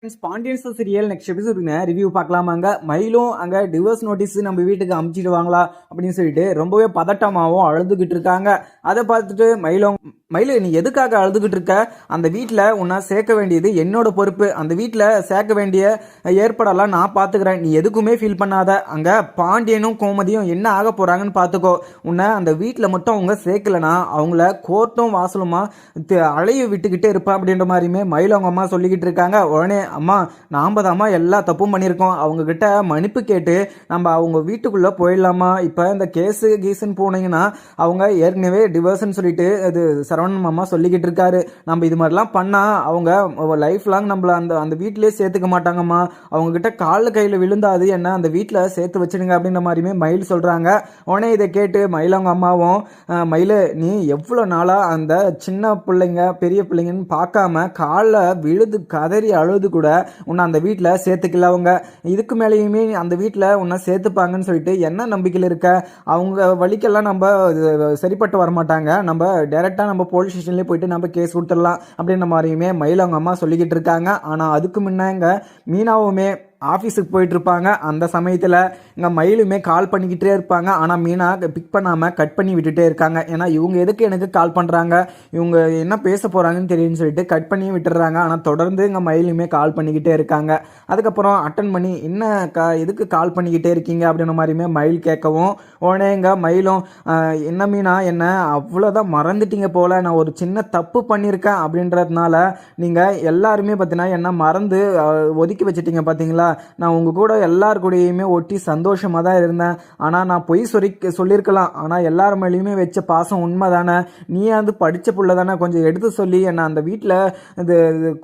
Pandian serial next எபிசோடுங்க review பார்க்கலாமாங்க. மயிலும் அங்கே டிவோர்ஸ் நோட்டீஸ் நம்ம வீட்டுக்கு அமுச்சிடுவாங்களா அப்படின்னு சொல்லிட்டு ரொம்பவே பதட்டமாகவும் அழுதுகிட்டு இருக்காங்க. அதை பார்த்துட்டு மயிலு நீ எதுக்காக அழுதுகிட்டு இருக்க? அந்த வீட்டில் உன்னை சேர்க்க வேண்டியது என்னோட பொறுப்பு. அந்த வீட்டில் சேர்க்க வேண்டிய ஏற்பாடெல்லாம் நான் பார்த்துக்கிறேன். நீ எதுக்குமே ஃபீல் பண்ணாத. அங்கே பாண்டியனும் கோமதியும் என்ன ஆக போகிறாங்கன்னு பார்த்துக்கோ. உன்னை அந்த வீட்டில் மட்டும் அவங்க சேர்க்கலனா அவங்கள கோர்ட்டும் வாசலுமா அலைய விட்டுக்கிட்டே இருப்பேன் அப்படின்ற மாதிரியுமே மயில் அவங்க அம்மா சொல்லிக்கிட்டு இருக்காங்க. உடனே அம்மா நாம் தாம்மா எல்லா தப்பும் பண்ணியிருக்கோம். அவங்கக்கிட்ட மன்னிப்பு கேட்டு நம்ம அவங்க வீட்டுக்குள்ளே போயிடலாமா? இப்போ இந்த கீஸுன்னு போனீங்கன்னா அவங்க ஏற்கனவே டிவோர்ஸ்ன்னு சொல்லிட்டு அது சரவணன் மாமா சொல்லிக்கிட்டு இருக்காரு. நம்ம இது மாதிரிலாம் பண்ணால் அவங்க லைஃப் லாங் நம்மளை அந்த வீட்டிலே சேர்த்துக்க மாட்டாங்கம்மா. அவங்கக்கிட்ட காலில் கையில் விழுந்தாது என்ன அந்த வீட்டில் சேர்த்து வச்சுடுங்க அப்படின்ற மாதிரியுமே மயில் சொல்கிறாங்க. உடனே இதை கேட்டு மயில் அவங்க அம்மாவும் மயில் நீ எவ்வளோ நாளாக அந்த சின்ன பிள்ளைங்க பெரிய பிள்ளைங்கன்னு பார்க்காம காலில் விழுது கதறி அழுது கூட உன்னை அந்த வீட்டில் சேர்த்துக்கல. அவங்க இதுக்கு மேலேயுமே அந்த வீட்டில் உன்னை சேர்த்துப்பாங்கன்னு சொல்லிட்டு என்ன நம்பிக்கையில் இருக்க? அவங்க வழிக்கெல்லாம் நம்ம சரிப்பட்டு வரமாட்டாங்க. நம்ம டைரெக்டாக நம்ம போலீஸ் ஸ்டேஷன்லேயே போயிட்டு நம்ம கேஸ் கொடுத்துடலாம் அப்படின்ற மாதிரியுமே மயில் அவங்க அம்மா சொல்லிக்கிட்டு இருக்காங்க. ஆனால் அதுக்கு முன்னங்க மீனாவுமே ஆஃபீஸுக்கு போயிட்டு இருப்பாங்க. அந்த சமயத்தில் இங்கே மயிலுமே கால் பண்ணிக்கிட்டே இருப்பாங்க. ஆனால் மீனா பிக் பண்ணாமல் கட் பண்ணி விட்டுட்டே இருக்காங்க. ஏன்னா இவங்க எதுக்கு எனக்கு கால் பண்ணுறாங்க, இவங்க என்ன பேச போகிறாங்கன்னு தெரியும்னு சொல்லிட்டு கட் பண்ணி விட்டுறாங்க. ஆனால் தொடர்ந்து இங்கே மயிலுமே கால் பண்ணிக்கிட்டே இருக்காங்க. அதுக்கப்புறம் அட்டன் பண்ணி என்ன எதுக்கு கால் பண்ணிக்கிட்டே இருக்கீங்க அப்படின்ற மாதிரியுமே மயில் கேட்கவும் உடனே இங்கே மயிலும் என்ன மீனா என்ன அவ்வளோதான் மறந்துட்டீங்க போல், நான் ஒரு சின்ன தப்பு பண்ணியிருக்கேன் அப்படின்றதுனால நீங்கள் எல்லாருமே பார்த்தீங்கன்னா என்ன மறந்து ஒதுக்கி வச்சுட்டீங்க பார்த்தீங்களா? நான் உங்க கூட எல்லார் கூடயுமே ஒட்டி சந்தோஷமாக தான் இருந்தேன். ஆனால் நான் பொய் சொல்லியிருக்கலாம். ஆனால் எல்லார் மேலேயுமே வச்ச பாசம் உண்மை தானே. நீ வந்து படித்த புள்ள தானே, கொஞ்சம் எடுத்து சொல்லி என்னை அந்த வீட்டில் இது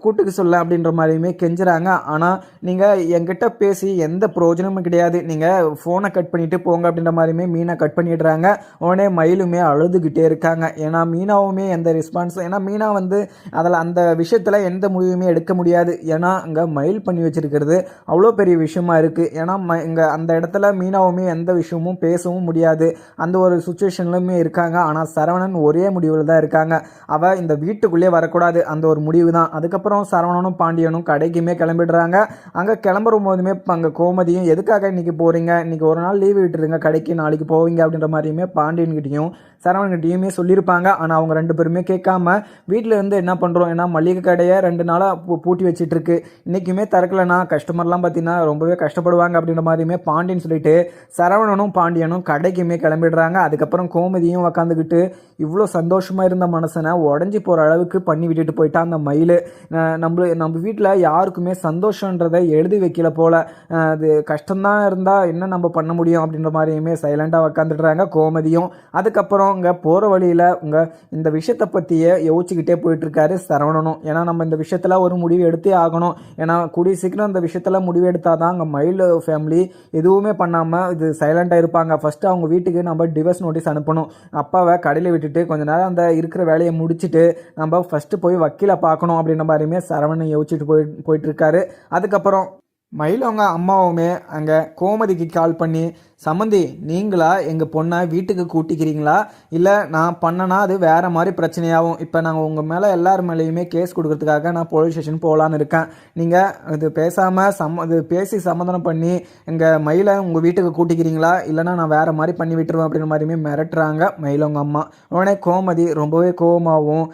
கூட்டுக்கு சொல்ல அப்படின்ற மாதிரியுமே கெஞ்சுறாங்க. ஆனால் நீங்கள் என்கிட்ட பேசி எந்த பிரயோஜனமும் கிடையாது, நீங்கள் ஃபோனை கட் பண்ணிட்டு போங்க அப்படின்ற மாதிரியுமே மீனா கட் பண்ணிடுறாங்க. உடனே மயிலுமே அழுதுகிட்டே இருக்காங்க. ஏன்னா மீனாவுமே எந்த ரெஸ்பான்ஸும், ஏன்னா மீனா வந்து அதில் அந்த விஷயத்தில் எந்த முடிவுமே எடுக்க முடியாது. ஏன்னா அங்கே மயில் பண்ணி வச்சிருக்கிறது அவ்வளோ பெரிய விஷயமா இருக்குது. ஏன்னா இங்கே அந்த இடத்துல மீனாவுமே எந்த விஷயமும் பேசவும் முடியாது. அந்த ஒரு சுச்சுவேஷன்லையுமே இருக்காங்க. ஆனால் சரவணன் ஒரே முடிவில் தான் இருக்காங்க. அவள் இந்த வீட்டுக்குள்ளேயே வரக்கூடாது, அந்த ஒரு முடிவு தான். அதுக்கப்புறம் சரவணனும் பாண்டியனும் கடைக்குமே கிளம்பிடுறாங்க. அங்கே கிளம்புற போதுமே அங்கே கோமதியும் எதுக்காக இன்றைக்கி போகிறீங்க, இன்றைக்கி ஒரு நாள் லீவ் விட்டுருங்க, கடைக்கு நாளைக்கு போவீங்க அப்படின்ற மாதிரியுமே பாண்டியன்கிட்டையும் சரவணன்கிட்டையுமே சொல்லியிருப்பாங்க. ஆனால் அவங்க ரெண்டு பேருமே கேட்காம வீட்டில் இருந்து என்ன பண்ணுறோம், ஏன்னா மளிகை கடையை 2 நாளாக பூட்டி வச்சிட்ருக்கு, இன்றைக்குமே திறக்கலைன்னா கஸ்டமர்லாம் பார்த்தீங்கன்னா ரொம்பவே கஷ்டப்படுவாங்க அப்படின்ற மாதிரியுமே பாண்டியன் சொல்லிட்டு சரவணனும் பாண்டியனும் கடைக்குமே கிளம்பிடுறாங்க. அதுக்கப்புறம் கோமதியும் உக்காந்துக்கிட்டு இவ்வளோ சந்தோஷமாக இருந்த மனசனை உடஞ்சி போகிற அளவுக்கு பண்ணி விட்டுட்டு போயிட்டா அந்த மயில். நம்ம வீட்டில் யாருக்குமே சந்தோஷன்றதை எழுதி வைக்கல போல், அது கஷ்டம்தான் இருந்தால் என்ன நம்ம பண்ண முடியும் அப்படின்ற மாதிரியுமே சைலண்டாக உக்காந்துடுறாங்க கோமதியும். அதுக்கப்புறம் இங்கே போகிற வழியில் இந்த விஷயத்தை பற்றியே யோசிச்சுக்கிட்டே போயிட்டுருக்காரு சரவணனும். ஏன்னா நம்ம இந்த விஷயத்தில் ஒரு முடிவு எடுத்தே ஆகணும். ஏன்னா கூடிய சீக்கிரம் இந்த விஷயத்தில் முடிவு எடுத்தால் தான் அங்கே மயில் ஃபேமிலி எதுவுமே பண்ணாமல் இது சைலண்டாக இருப்பாங்க. ஃபஸ்ட்டு அவங்க வீட்டுக்கு நம்ம டிவோர்ஸ் நோட்டீஸ் அனுப்பணும். அப்பாவை கடையில் விட்டுட்டு கொஞ்ச நேரம் அந்த இருக்கிற வேலையை முடிச்சுட்டு நம்ம ஃபஸ்ட்டு போய் வக்கீலை பார்க்கணும் அப்படின்ற மாதிரியுமே சரவணன் யோசிச்சுட்டு போயிட்டுருக்காரு. அதுக்கப்புறம் மயில் அவங்க அம்மாவுமே அங்கே கோமதிக்கு கால் பண்ணி சம்மந்தி நீங்களா எங்கள் பொண்ணை வீட்டுக்கு கூட்டிக்கிறீங்களா, இல்லை நான் பண்ணனா அது வேறு மாதிரி பிரச்சனையாகும். இப்போ நாங்கள் உங்கள் மேலே எல்லார் மேலேயுமே கேஸ் கொடுக்கறதுக்காக நான் போலீஸ் ஸ்டேஷன் போகலான்னு இருக்கேன். நீங்கள் இது பேசாமல் இது பேசி சமாதானம் பண்ணி எங்கள் மயிலை உங்கள் வீட்டுக்கு கூட்டிக்கிறீங்களா, இல்லைனா நான் வேறு மாதிரி பண்ணி விட்டுருவேன் அப்படின்ற மாதிரியுமே மிரட்டுறாங்க மயில் அவங்க அம்மா. உடனே கோமதி ரொம்பவே கோபமாகவும்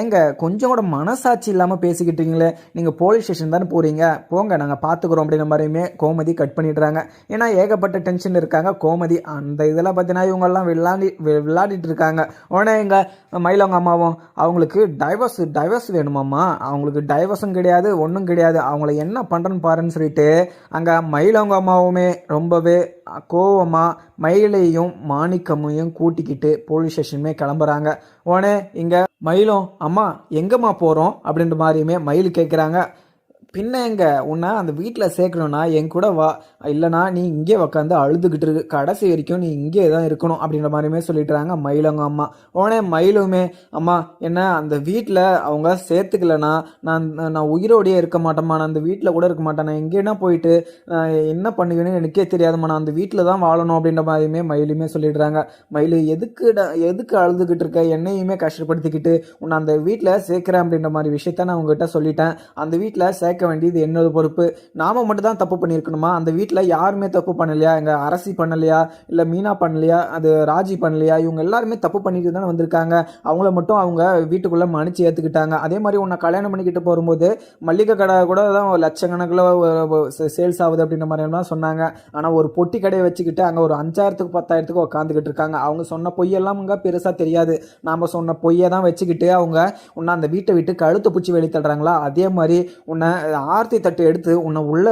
ஏங்க கொஞ்சம் கூட மனசாட்சி இல்லாமல் பேசிக்கிட்டீங்களே, நீங்கள் போலீஸ் ஸ்டேஷன் தானே போகிறீங்க, போங்க நாங்கள் பார்த்துக்குறோம் அப்படின்ற மாதிரியுமே கோமதி கட் பண்ணிடுறாங்க. ஏன்னா ஏகப்பட்ட டென்ஷன் இருக்காங்க கோமதி. அந்த இதெல்லாம் பார்த்தீங்கன்னா இவங்கெல்லாம் விளையாடிட்டு இருக்காங்க. உடனே எங்கள் மயிலவங்க அம்மாவும் அவங்களுக்கு டைவர்ஸ் வேணுமாம்மா, அவங்களுக்கு டைவர்ஸும் கிடையாது ஒன்றும் கிடையாது, அவங்கள என்ன பண்ணுறேன்னு பாருன்னு சொல்லிட்டு அங்கே மயிலவங்க அம்மாவுமே ரொம்பவே கோவமாக மயிலையும் மாணிக்கமையும் கூட்டிக்கிட்டு போலீஸ் ஸ்டேஷனுமே கிளம்புறாங்க. உடனே இங்கே மயிலும் அம்மா எங்கம்மா போகிறோம் அப்படின்ற மாதிரியுமே மயில் கேட்குறாங்க. பின்ன எங்க உன்னை அந்த வீட்டில் சேர்க்கணும்னா என் கூட வா, இல்லைனா நீ இங்கே உக்காந்து அழுதுகிட்டு இருக்கு, கடைசி வரைக்கும் நீ இங்கே தான் இருக்கணும் அப்படின்ற மாதிரியுமே சொல்லிட்டுறாங்க மயிலவங்க அம்மா. உடனே மயிலுமே அம்மா என்ன அந்த வீட்டில் அவங்க சேர்த்துக்கலனா நான் உயிரோடையே இருக்க மாட்டேம்மா, நான் அந்த வீட்டில் கூட இருக்க மாட்டேன், நான் எங்கேனா போயிட்டு என்ன பண்ணுவேன்னு எனக்கே தெரியாதும்மா, நான் அந்த வீட்டில் தான் வாழணும் அப்படின்ற மாதிரியுமே மயிலுமே சொல்லிடுறாங்க. மயில் எதுக்கு அழுதுகிட்டு இருக்க, என்னையுமே கஷ்டப்படுத்திக்கிட்டு உன்னை அந்த வீட்டில் சேர்க்குறேன் அப்படின்ற மாதிரி விஷயத்த நான் உங்ககிட்ட சொல்லிட்டேன், அந்த வீட்டில் சேர்க்க கேட்க வேண்டியது என்னோட பொறுப்பு. நாம மட்டும் தான் தப்பு பண்ணியிருக்கணுமா? அந்த வீட்டில் யாருமே தப்பு பண்ணலையா? எங்கள் அரசி பண்ணலையா? இல்லை மீனா பண்ணலையா? அது ராஜி பண்ணலையா? இவங்க எல்லாருமே தப்பு பண்ணிட்டு தானே வந்திருக்காங்க. அவங்கள மட்டும் அவங்க வீட்டுக்குள்ளே மன்னிச்சு ஏற்றுக்கிட்டாங்க. அதே மாதிரி உன்னை கல்யாணம் பண்ணிக்கிட்டு போகும்போது மல்லிகை கடை கூட தான் லட்சக்கணக்கில் சேல்ஸ் ஆகுது அப்படின்ற மாதிரிலாம் சொன்னாங்க. ஆனால் ஒரு பொட்டி கடையை வச்சுக்கிட்டு அங்கே ஒரு 5000க்கு 10,000க்கு உட்காந்துக்கிட்டு இருக்காங்க. அவங்க சொன்ன பொய்யெல்லாம் அங்கே பெருசாக தெரியாது. நாம் சொன்ன பொய்யை தான் வச்சுக்கிட்டு அவங்க உன்னை அந்த வீட்டை விட்டு கழுத்தை பிடிச்சி வெளியே தள்ளுறாங்களா? அதே மாதிரி உன்னை ஆர்த்தி தட்டு எடுத்து உன்னை உள்ளே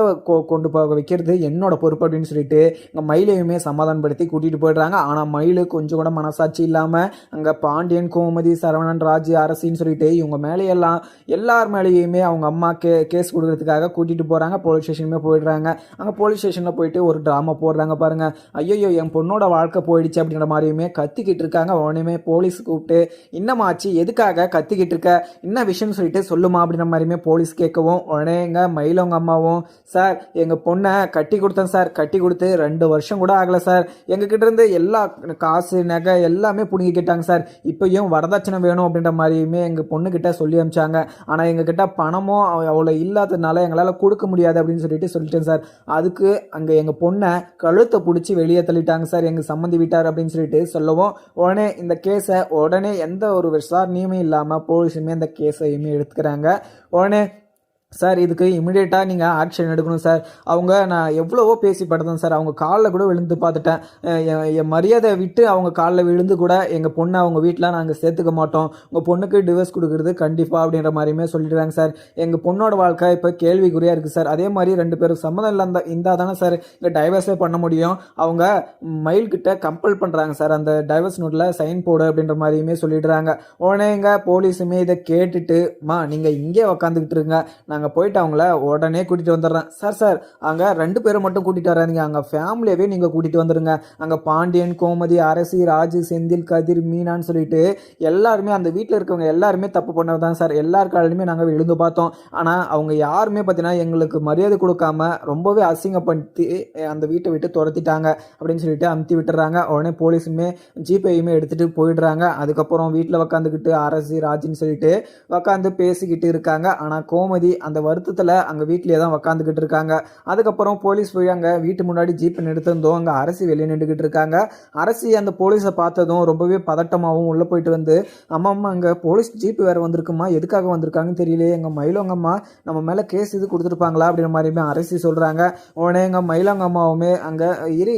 கொண்டு போக வைக்கிறது என்னோட பொறுப்பு அப்படின்னு சொல்லிட்டு இங்கே மயிலையுமே சமாதானப்படுத்தி கூட்டிகிட்டு போயிடுறாங்க. ஆனால் மயில் கொஞ்சம் கூட மனசாட்சி இல்லாமல் அங்கே பாண்டியன், கோமதி, சரவணன், ராஜி, அரசின்னு சொல்லிட்டு இவங்க மேலேயெல்லாம் எல்லார் மேலேயுமே அவங்க அம்மா கேஸ் கொடுக்கறதுக்காக கூட்டிகிட்டு போகிறாங்க. போலீஸ் ஸ்டேஷனுமே போயிடுறாங்க. அங்கே போலீஸ் ஸ்டேஷனில் போயிட்டு ஒரு ட்ராமா போடுறாங்க பாருங்கள். ஐயோ என் பொண்ணோட வாழ்க்கை போயிடுச்சு அப்படின்ற மாதிரியுமே கத்திக்கிட்டு இருக்காங்க. உடனே போலீஸ் கூப்பிட்டு இன்னமாச்சு எதுக்காக கத்திக்கிட்டு இருக்க, என்ன விஷயம்னு சொல்லிட்டு சொல்லுமா அப்படின்ற மாதிரியுமே போலீஸ் கேட்கவும் உடனே எங்கள் மயிலவங்க அம்மாவும் சார் எங்கள் பொண்ணை கட்டி கொடுத்தேன் சார், கட்டி கொடுத்து 2 வருஷம் கூட ஆகலை சார், எங்ககிட்ட இருந்து எல்லா காசு நகை எல்லாமே பிடுங்கிக்கிட்டாங்க சார், இப்போயும் வரதட்சணை வேணும் அப்படின்ற மாதிரியுமே எங்கள் பொண்ணுக்கிட்ட சொல்லி அனுப்பிச்சாங்க. ஆனால் எங்ககிட்ட பணமும் அவ்வளோ இல்லாததுனால எங்களால் கொடுக்க முடியாது அப்படின்னு சொல்லிட்டேன் சார். அதுக்கு அங்கே எங்கள் பொண்ணை கழுத்தை பிடிச்சி வெளியே தள்ளிட்டாங்க சார் எங்கள் சம்மந்தி வீட்டார் அப்படின்னு சொல்லிட்டு சொல்லவும் உடனே இந்த கேஸை உடனே எந்த ஒரு விசாரணையுமே இல்லாமல் போலீஸுமே இந்த கேஸையுமே எடுத்துக்கிறாங்க. உடனே சார் இதுக்கு இமிடியேட்டாக நீங்கள் ஆக்ஷன் எடுக்கணும் சார். அவங்க நான் எவ்வளவோ பேசி படுத்தேன் சார், அவங்க காலில் கூட விழுந்து பார்த்துட்டேன். என் மரியாதை விட்டு அவங்க காலில் விழுந்து கூட எங்கள் பொண்ணை அவங்க வீட்டில் நாங்கள் சேர்த்துக்க மாட்டோம், உங்கள் பொண்ணுக்கு டிவோர்ஸ் கொடுக்குறது கண்டிப்பாக அப்படின்ற மாதிரியுமே சொல்லிடுறாங்க சார். எங்கள் பொண்ணோட வாழ்க்கை இப்போ கேள்விக்குறியாக இருக்குது சார். அதே மாதிரி 2 பேரும் சம்மதம் இருந்தால் தானே சார் இங்கே டைவர்ஸே பண்ண முடியும். அவங்க மயில்கிட்ட கம்பல் பண்ணுறாங்க சார் அந்த டைவர்ஸ் நோட்டில் சைன் போடு அப்படின்ற மாதிரியுமே சொல்லிடுறாங்க. உடனே எங்கள் போலீஸுமே இதை கேட்டுட்டு நீங்கள் இங்கே உக்காந்துக்கிட்டு இருங்க, நாங்கள் போயிட்டு அவங்கள உடனே கூட்டிகிட்டு வந்துடுறேன். சார் அங்கே 2 பேரை மட்டும் கூட்டிகிட்டு வராதிங்க, அங்கே ஃபேமிலியவே நீங்கள் கூட்டிகிட்டு வந்துடுங்க. அங்கே பாண்டியன், கோமதி, அரசி, ராஜு, செந்தில், கதிர், மீனான்னு சொல்லிட்டு எல்லாருமே அந்த வீட்டில் இருக்கவங்க எல்லாருமே தப்பு பண்ணது தான் சார். எல்லார் காலையுமே நாங்கள் விழுந்து பார்த்தோம். ஆனால் அவங்க யாருமே பார்த்தீங்கன்னா எங்களுக்கு மரியாதை கொடுக்காம ரொம்பவே அசிங்கப்படுத்தி அந்த வீட்டை விட்டு துரத்திட்டாங்க அப்படின்னு சொல்லிட்டு அமுத்தி விட்டுறாங்க. உடனே போலீஸுமே ஜிபேயுமே எடுத்துகிட்டு போயிடுறாங்க. அதுக்கப்புறம் வீட்டில் உக்காந்துக்கிட்டு அரசி, ராஜின்னு சொல்லிட்டு உக்காந்து பேசிக்கிட்டு இருக்காங்க. ஆனால் கோமதி அந்த வருத்தத்தில் அங்கே வீட்டிலே தான் உக்காந்துக்கிட்டு இருக்காங்க. அதுக்கப்புறம் போலீஸ் போய் அங்கே வீட்டு முன்னாடி ஜீப்பை நிறுத்திருந்தோம். அங்கே அரசி வெளியே நின்றுக்கிட்டு இருக்காங்க. அரசி அந்த போலீஸை பார்த்ததும் ரொம்பவே பதட்டமாகவும் உள்ளே போயிட்டு வந்து அம்மா அங்கே போலீஸ் ஜீப்பு வேறு வந்திருக்குமா, எதுக்காக வந்திருக்காங்கன்னு தெரியல, எங்கள் மயிலவங்க அம்மா நம்ம மேலே கேஸ் இது கொடுத்துருப்பாங்களா அப்படின்ற மாதிரியுமே அரசி சொல்கிறாங்க. உடனே எங்கள் மயிலவங்க அம்மாவுமே அங்கே இரு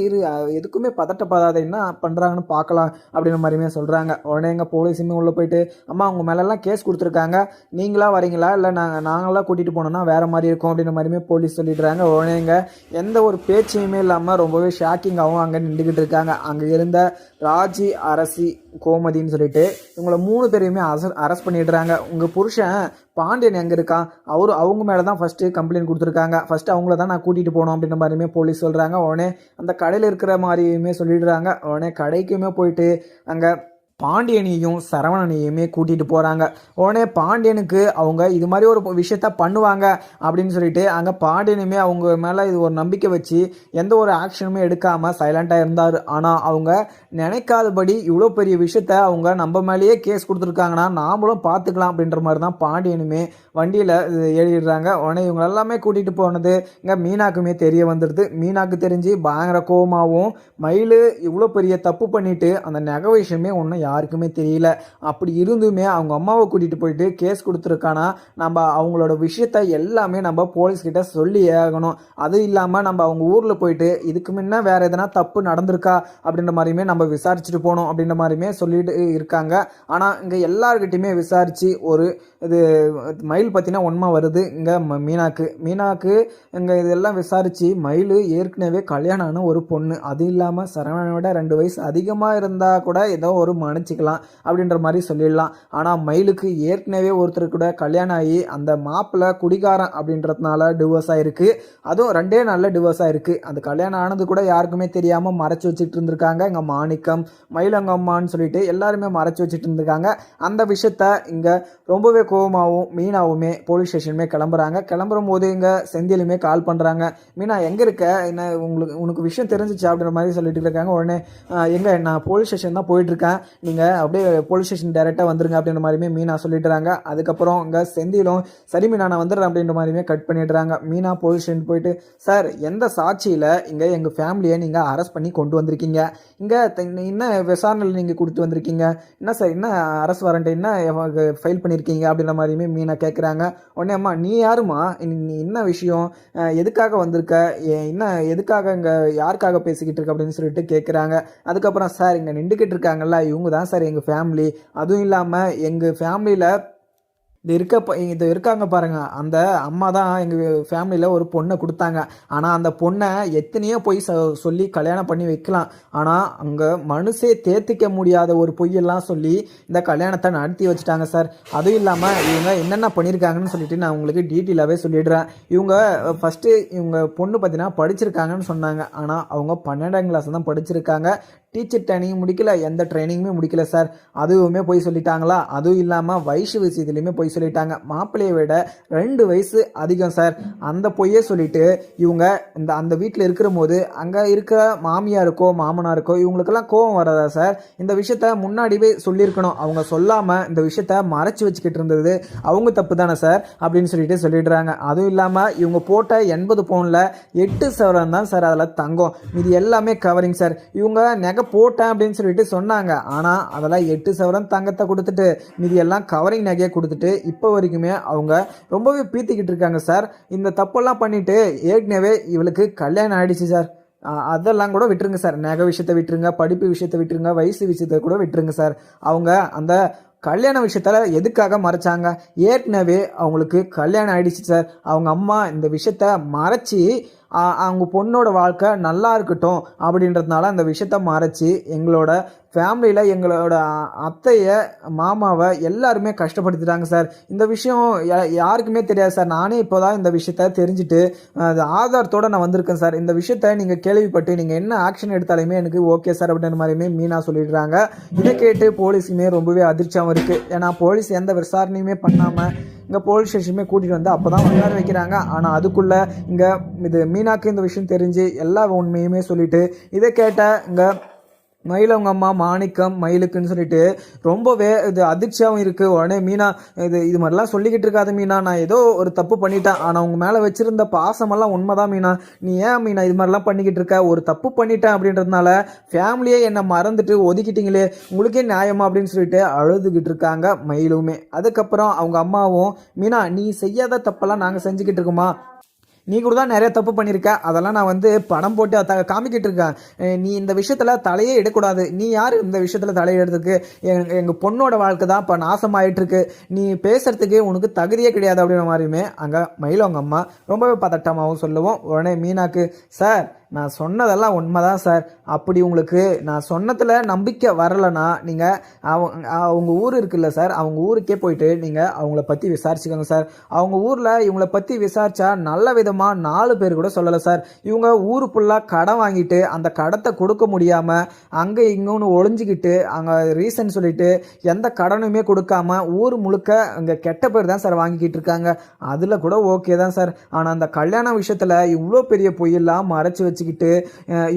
எதுக்குமே பதட்டப்படாத, என்ன பண்ணுறாங்கன்னு பார்க்கலாம் அப்படின்ற மாதிரியுமே சொல்கிறாங்க. உடனே எங்கள் போலீஸுமே உள்ளே போயிட்டு அம்மா அவங்க மேலெல்லாம் கேஸ் கொடுத்துருக்காங்க, நீங்களா வரீங்களா இல்லை நாங்களாம் கூட்டிகிட்டு போனோம்னா வேறு மாதிரி இருக்கும் அப்படின்ற மாதிரியுமே போலீஸ் சொல்லிடுறாங்க. உடனேங்க எந்த ஒரு பேச்சையுமே இல்லாமல் ரொம்பவே ஷாக்கிங்காகவும் அங்கே நின்றுக்கிட்டு இருக்காங்க. அங்கே இருந்த ராஜி, அரசி, கோமதின்னு சொல்லிட்டு இவங்களை 3 பேரையுமே அரெஸ்ட் பண்ணிடுறாங்க. உங்கள் புருஷன் பாண்டியன் எங்கே இருக்கான், அவங்க மேலே தான் ஃபஸ்ட்டு கம்ப்ளைண்ட் கொடுத்துருக்காங்க, ஃபஸ்ட்டு அவங்கள தான் நான் கூட்டிகிட்டு போனோம் அப்படின்ற மாதிரியுமே போலீஸ் சொல்கிறாங்க. உடனே அந்த கடையில் இருக்கிற மாதிரியுமே சொல்லிடுறாங்க. உடனே கடைக்குமே போயிட்டு அங்கே பாண்டியனையும் சரவணனையுமே கூட்டிகிட்டு போகிறாங்க. உடனே பாண்டியனுக்கு அவங்க இது மாதிரி ஒரு விஷயத்த பண்ணுவாங்க அப்படின்னு சொல்லிட்டு அங்கே பாண்டியனுமே அவங்க மேலே இது ஒரு நம்பிக்கை வச்சு எந்த ஒரு ஆக்ஷனுமே எடுக்காமல் சைலண்ட்டாக இருந்தார். ஆனால் அவங்க நினைக்காதபடி இவ்வளோ பெரிய விஷயத்த அவங்க நம்ம மேலேயே கேஸ் கொடுத்துருக்காங்கன்னா நாமளும் பார்த்துக்கலாம் அப்படின்ற மாதிரி தான் பாண்டியனுமே வண்டியில் ஏறிடுறாங்க. உடனே இவங்க எல்லாமே கூட்டிகிட்டு போனது இங்கே மீனாக்குமே தெரிய வந்துடுது. மீனாக்கு தெரிஞ்சு பயங்கர கோவமாகவும் மயில் இவ்வளோ பெரிய தப்பு பண்ணிவிட்டு அந்த நகை விஷயமே ஒன்றும் யாருக்குமே தெரியல, அப்படி இருந்துமே அவங்க அம்மாவை கூட்டிகிட்டு போயிட்டு கேஸ் கொடுத்துருக்கானா நம்ம அவங்களோட விஷயத்த எல்லாமே நம்ம போலீஸ்கிட்ட சொல்லி ஆகணும். அது இல்லாமல் நம்ம அவங்க ஊரில் போயிட்டு இதுக்கு முன்ன வேறு எதனா தப்பு நடந்திருக்கா அப்படின்ற மாதிரியுமே நம்ம விசாரிச்சுட்டு போகணும் அப்படின்ற மாதிரியுமே சொல்லிட்டு இருக்காங்க. ஆனால் இங்கே எல்லாருக்கிட்டையுமே விசாரித்து ஒரு இது மயில் பற்றினா உண்மை வருது. இங்கே மீனாக்கு இங்கே இதெல்லாம் விசாரித்து மயில் ஏற்கனவே கல்யாணம் ஆன ஒரு பொண்ணு, அது இல்லாமல் சரவணனோட 2 வயசு அதிகமாக இருந்தால் கூட ஏதோ ஒரு மன்னிச்சிக்கலாம் அப்படின்ற மாதிரி சொல்லிடலாம். ஆனால் மயிலுக்கு ஏற்கனவே ஒருத்தர் கூட கல்யாணம் ஆகி அந்த மாப்பிள்ளை குடிகாரன் அப்படின்றதுனால டிவோர்ஸ் ஆகிருக்கு. அதுவும் 2 நாளில் டிவோர்ஸ் ஆகிருக்கு. அந்த கல்யாணம் ஆனது கூட யாருக்குமே தெரியாமல் மறைச்சி வச்சுட்டு இருந்திருக்காங்க. இங்கே மாணிக்கம், மயிலங்கம்மான்னு சொல்லிட்டு எல்லாருமே மறைச்சி வச்சுட்டு இருந்திருக்காங்க. அந்த விஷயத்த இங்கே ரொம்பவே கோவமாகவும் மீனாவுமே போலீஸ் ஸ்டேஷனுமே கிளம்புறும் போது இங்கே செந்திலுமே கால் பண்ணுறாங்க. மீனா எங்கே இருக்க, என்ன உனக்கு விஷயம் தெரிஞ்சிச்சு அப்படின்ற மாதிரி சொல்லிட்டு இருக்காங்க. உடனே நான் போலீஸ் ஸ்டேஷன் தான் போயிட்டுருக்கேன், நீ நீங்கள் அப்படியே போலீஸ் ஸ்டேஷன் டேரெக்டாக வந்துருங்க அப்படின்ற மாதிரியுமே மீனா சொல்லிடுறாங்க. அதுக்கப்புறம் இங்கே செந்திலும் சரி மீனா நான் வந்துடுறேன் அப்படின்ற மாதிரியுமே கட் பண்ணிடுறாங்க. மீனா போலீஸ் ஸ்டேஷன் போயிட்டு, சார் எந்த சாட்சியில் இங்கே எங்கள் ஃபேமிலியை நீங்கள் அரெஸ்ட் பண்ணி கொண்டு வந்திருக்கீங்க, இங்கே என்ன விசாரணையில் நீங்கள் கொடுத்து வந்திருக்கீங்க, என்ன சார் என்ன அரெஸ்ட் வாரண்ட் என்ன ஃபைல் பண்ணியிருக்கீங்க அப்படின்ற மாதிரியுமே மீனா கேட்குறாங்க. உடனே அம்மா நீ யாருமா, நீ என்ன விஷயம், எதுக்காக வந்திருக்க, என்ன எதுக்காக இங்கே யாருக்காக பேசிக்கிட்டு இருக்க அப்படின்னு சொல்லிட்டு கேட்குறாங்க. அதுக்கப்புறம் சார் இங்கே நின்றுக்கிட்டு இருக்காங்கல்ல இவங்க தான் சார் எங்கள் ஃபேமிலி, அதுவும் இல்லாமல் எங்கள் ஃபேமிலியில் இது இருக்காங்க பாருங்க, அந்த அம்மா தான் எங்கள் ஃபேமிலியில் ஒரு பொண்ணை கொடுத்தாங்க. ஆனால் அந்த பொண்ணை எத்தனையோ பொய் சொல்லி கல்யாணம் பண்ணி வைக்கலாம். ஆனால் அங்கே மனுஷே தேர்த்திக்க முடியாத ஒரு பொய்யெல்லாம் சொல்லி இந்த கல்யாணத்தை நடத்தி வச்சுட்டாங்க சார். அதுவும் இல்லாமல் இவங்க என்னென்ன பண்ணியிருக்காங்கன்னு சொல்லிட்டு நான் உங்களுக்கு டீட்டெயிலாகவே சொல்லிடுறேன். இவங்க ஃபஸ்ட்டு இவங்க பொண்ணு பார்த்தீங்கன்னா படிச்சிருக்காங்கன்னு சொன்னாங்க. ஆனால் அவங்க 12ஆம் கிளாஸ் தான் படிச்சிருக்காங்க. டீச்சர் ட்ரைனிங் முடிக்கல, எந்த ட்ரைனிங்குமே முடிக்கல சார். அதுவுமே போய் சொல்லிட்டாங்களா. அதுவும் இல்லாமல் வயசு விஷயத்துலையுமே போய் சொல்லிட்டாங்க. மாப்பிள்ளையை விட 2 வயசு அதிகம் சார். அந்த பொய்யே சொல்லிட்டு இவங்க அந்த வீட்டில் இருக்கிற போது அங்கே இருக்க மாமியாருக்கோ மாமனாருக்கோ இவங்களுக்கெல்லாம் கோபம் வராதா சார்? இந்த விஷயத்த முன்னாடியே சொல்லியிருக்கணும். அவங்க சொல்லாமல் இந்த விஷயத்த மறைச்சி வச்சுக்கிட்டு இருந்தது அவங்க தப்பு தானே சார் அப்படின்னு சொல்லிடுறாங்க. அதுவும் இல்லாமல் இவங்க போட்ட 80 பவுனில் 8 சவரன் தான் சார் அதில் தங்கம், இது எல்லாமே கவரிங் சார். இவங்க நகை போட்டேன் அப்படின்னு சொல்லிட்டு சொன்னாங்க. ஆனால் அதெல்லாம் 8 சவரன் தங்கத்தை கொடுத்துட்டு மீதி எல்லாம் கவரிங் நகையை கொடுத்துட்டு இப்போ வரைக்குமே அவங்க ரொம்பவே பீத்திக்கிட்டு இருக்காங்க சார். இந்த தப்பெல்லாம் பண்ணிட்டு ஏற்கனவே இவளுக்கு கல்யாணம் ஆயிடுச்சு சார். அதெல்லாம் கூட விட்டுருங்க சார். நகை விஷயத்தை விட்டுருங்க, படிப்பு விஷயத்தை விட்டுருங்க, வயசு விஷயத்தை கூட விட்டுருங்க சார். அவங்க அந்த கல்யாண விஷயத்தில் எதுக்காக மறைச்சாங்க? ஏற்கனவே அவங்களுக்கு கல்யாணம் ஆயிடுச்சு சார். அவங்க அம்மா இந்த விஷயத்த மறைச்சி அவங்க பொண்ணோட வாழ்க்கை நல்லா இருக்கட்டும் அப்படின்றதுனால அந்த விஷயத்த மறைச்சி எங்களோட ஃபேமிலியில் எங்களோட அத்தையை மாமாவை எல்லாருமே கஷ்டப்படுத்திட்டாங்க சார். இந்த விஷயம் யாருக்குமே தெரியாது சார். நானே இப்போ தான் இந்த விஷயத்த தெரிஞ்சுட்டு அது ஆதாரத்தோடு நான் வந்திருக்கேன் சார். இந்த விஷயத்த நீங்கள் கேள்விப்பட்டு நீங்கள் என்ன ஆக்ஷன் எடுத்தாலுமே எனக்கு ஓகே சார் அப்படின்ற மாதிரியுமே மீனா சொல்லிடுறாங்க. இதை கேட்டு போலீஸுமே ரொம்பவே அதிர்ச்சியாகவும் இருக்குது. ஏன்னா போலீஸ் எந்த விசாரணையுமே பண்ணாமல் இங்கே போலீஸ் ஸ்டேஷனுமே கூட்டிகிட்டு வந்து அப்போ தான் விசாரணை வைக்கிறாங்க. ஆனால் அதுக்குள்ளே இங்கே இது மீனாக்கு இந்த விஷயம் தெரிஞ்சு எல்லா உண்மையுமே சொல்லிவிட்டு இதை கேட்ட இங்கே மயில் அவங்க அம்மா மாணிக்கம் மயிலுக்குன்னு சொல்லிட்டு ரொம்பவே இது அதிர்ச்சியாகவும் இருக்குது. உடனே மீனா இது மாதிரிலாம் சொல்லிக்கிட்டு இருக்காது மீனா, நான் ஏதோ ஒரு தப்பு பண்ணிட்டேன், ஆனால் உங்கள் மேலே வச்சுருந்த பாசமெல்லாம் உண்மைதான் மீனா, நீ ஏன் மீனா இது மாதிரிலாம் பண்ணிக்கிட்டு இருக்க, ஒரு தப்பு பண்ணிட்டேன் அப்படின்றதுனால ஃபேமிலியே என்னை மறந்துட்டு ஒதுக்கிட்டீங்களே, உங்களுக்கே நியாயமா அப்படின்னு சொல்லிட்டு அழுதுகிட்டு இருக்காங்க மயிலுமே. அதுக்கப்புறம் அவங்க அம்மாவும் மீனா நீ செய்யாத தப்பெல்லாம் நாங்கள் செஞ்சுக்கிட்டு இருக்கோமா, நீ கூட தான் நிறைய தப்பு பண்ணியிருக்க, அதெல்லாம் நான் படம் போட்டு அதை காமிக்கிட்டு இருக்கேன், நீ இந்த விஷயத்தில் தலையே எடுக்கூடாது, நீ யார் இந்த விஷயத்தில் தலையிடுறதுக்கு, எங்கள் பொண்ணோட வாழ்க்கை தான் இப்போ நாசமாயிட்டு இருக்கு, நீ பேசுறதுக்கு உனக்கு தகுதியே கிடையாது அப்படின்ற மாதிரியுமே அங்கே மயிலவங்க அம்மா ரொம்பவே பதட்டமாகவும் சொல்லுவோம். உடனே மீனாக்கு சார் நான் சொன்னதெல்லாம் உண்மைதான் சார், அப்படி உங்களுக்கு நான் சொன்னதில் நம்பிக்கை வரலைன்னா நீங்கள் அவங்க ஊர் இருக்குல்ல சார், அவங்க ஊருக்கே போயிட்டு நீங்கள் அவங்கள பற்றி விசாரிச்சுக்கோங்க சார். அவங்க ஊரில் இவங்கள பற்றி விசாரித்தா நல்ல விதமாக 4 பேர் கூட சொல்லலை சார். இவங்க ஊரு ஃபுல்லாக கடன் வாங்கிட்டு அந்த கடத்தை கொடுக்க முடியாமல் அங்கே இங்கேன்னு ஒளிஞ்சிக்கிட்டு அங்கே ரீசன் சொல்லிட்டு எந்த கடனுமே கொடுக்காம ஊர் முழுக்க அங்கே கெட்ட பேர் தான் சார் வாங்கிக்கிட்டு இருக்காங்க. அதில் கூட ஓகே தான் சார். ஆனால் அந்த கல்யாண விஷயத்தில் இவ்வளோ பெரிய பொய்யெல்லாம் மறைச்சி வச்சுக்கிட்டு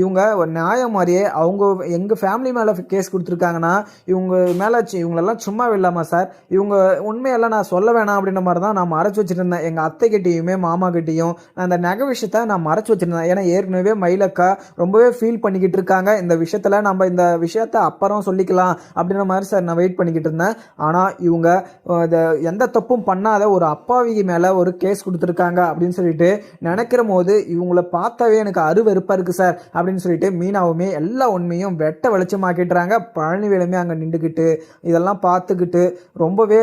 இவங்க ஒரு நியாயம் மாதிரியே அவங்க எங்கள் ஃபேமிலி மேலே கேஸ் கொடுத்துருக்காங்கன்னா இவங்க மேலே இவங்களெல்லாம் சும்மா இல்லாமல் சார், இவங்க உண்மையெல்லாம் நான் சொல்ல வேணாம் அப்படின்ற மாதிரி தான் நான் மறைச்சி வச்சுட்டு இருந்தேன். எங்கள் அத்தைக்கிட்டையுமே மாமா கிட்டையும் நான் அந்த நகை விஷயத்த நான் மறைச்சி வச்சுருந்தேன். ஏன்னா ஏற்கனவே மயிலக்கா ரொம்பவே ஃபீல் பண்ணிக்கிட்டு இருக்காங்க. இந்த விஷயத்தில் நம்ம இந்த விஷயத்த அப்புறம் சொல்லிக்கலாம் அப்படின்ற மாதிரி சார் நான் வெயிட் பண்ணிக்கிட்டு இருந்தேன். ஆனால் இவங்க எந்த தப்பும் பண்ணாத ஒரு அப்பாவி மேலே ஒரு கேஸ் கொடுத்துருக்காங்க அப்படின்னு சொல்லிட்டு நினைக்கிற போது இவங்களை பார்த்தாவே எனக்கு அருவருப்பாக இருக்குது சார் அப்படின்னு சொல்லிட்டு மீனாவுமே எல்லா உண்மையும் வெட்ட வெளிச்சமாக்கிட்டுறாங்க. பழனிவேலுமே அங்கே நின்றுக்கிட்டு இதெல்லாம் பார்த்துக்கிட்டு ரொம்பவே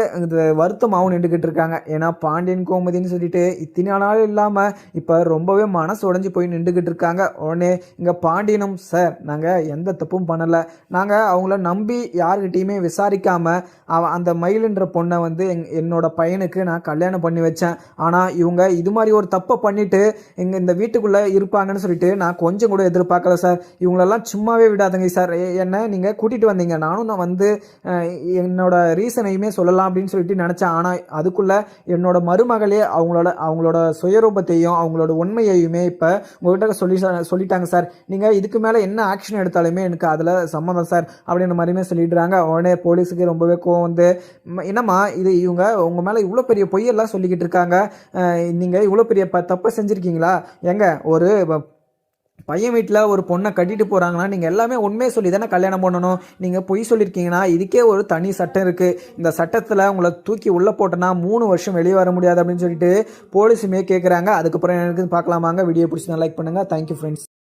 வருத்தமாகவும் நின்றுக்கிட்டு இருக்காங்க. ஏன்னா பாண்டியன் கோமதின்னு சொல்லிட்டு இத்தனை நாள் இல்லாமல் இப்போ ரொம்பவே மனசு உடைஞ்சு போய் நின்றுக்கிட்டு இருக்காங்க. உடனே இங்கே பாண்டியனும் சார் நாங்கள் எந்த தப்பும் பண்ணலை, நாங்கள் அவங்கள நம்பி யார்கிட்டையுமே விசாரிக்காமல் அந்த மயிலுன்ற பொண்ணை என்னோட பையனுக்கு நான் கல்யாணம் பண்ணி வச்சேன். ஆனால் இவங்க இது மாதிரி ஒரு தப்பை பண்ணிட்டு இந்த வீட்டுக்குள்ளே இருப்பாங்கன்னு சொல்லிட்டு நான் கொஞ்சம் கூட எதிர்பார்க்கல சார். இவங்களெல்லாம் சும்மாவே விடாதுங்க சார். என்ன நீங்கள் கூட்டிகிட்டு வந்தீங்க, நானும் நான் வந்து என்னோட ரீசனையுமே சொல்லலாம் அப்படின்னு சொல்லிட்டு நினச்சேன். ஆனால் அதுக்குள்ளே என்னோட மருமகளே அவங்களோட சுயரூபத்தையும் அவங்களோட உண்மையையுமே இப்போ உங்கள்கிட்ட சொல்லிட்டாங்க சார். நீங்கள் இதுக்கு மேலே என்ன ஆக்ஷன் எடுத்தாலுமே எனக்கு அதில் சம்மதம் சார் அப்படின்ற மாதிரியுமே சொல்லிடுறாங்க. உடனே போலீஸுக்கு ரொம்பவே கோவம் வந்து, என்னம்மா இது இவங்க உங்கள் மேலே இவ்வளோ பெரிய பொய்யெல்லாம் சொல்லிக்கிட்டு இருக்காங்க, நீங்கள் இவ்வளோ பெரிய தப்பை செஞ்சுருக்கீங்களா? எங்க ஒரு பையன் வீட்டில் ஒரு பொண்ணை கட்டிட்டு போகிறாங்கன்னா நீங்கள் எல்லாமே உண்மையை சொல்லி தானே கல்யாணம் பண்ணணும். நீங்கள் பொய் சொல்லியிருக்கீங்கன்னா இதுக்கே ஒரு தனி சட்டம் இருக்குது. இந்த சட்டத்தில் உங்களை தூக்கி உள்ளே போட்டோன்னா 3 வருஷம் வெளியே வர முடியாது அப்படின்னு சொல்லிட்டு போலீஸுமே கேட்குறாங்க. அதுக்கப்புறம் எனக்கு பார்க்கலாமாங்க. வீடியோ பிடிச்சி லைக் பண்ணுங்கள். Thank you friends.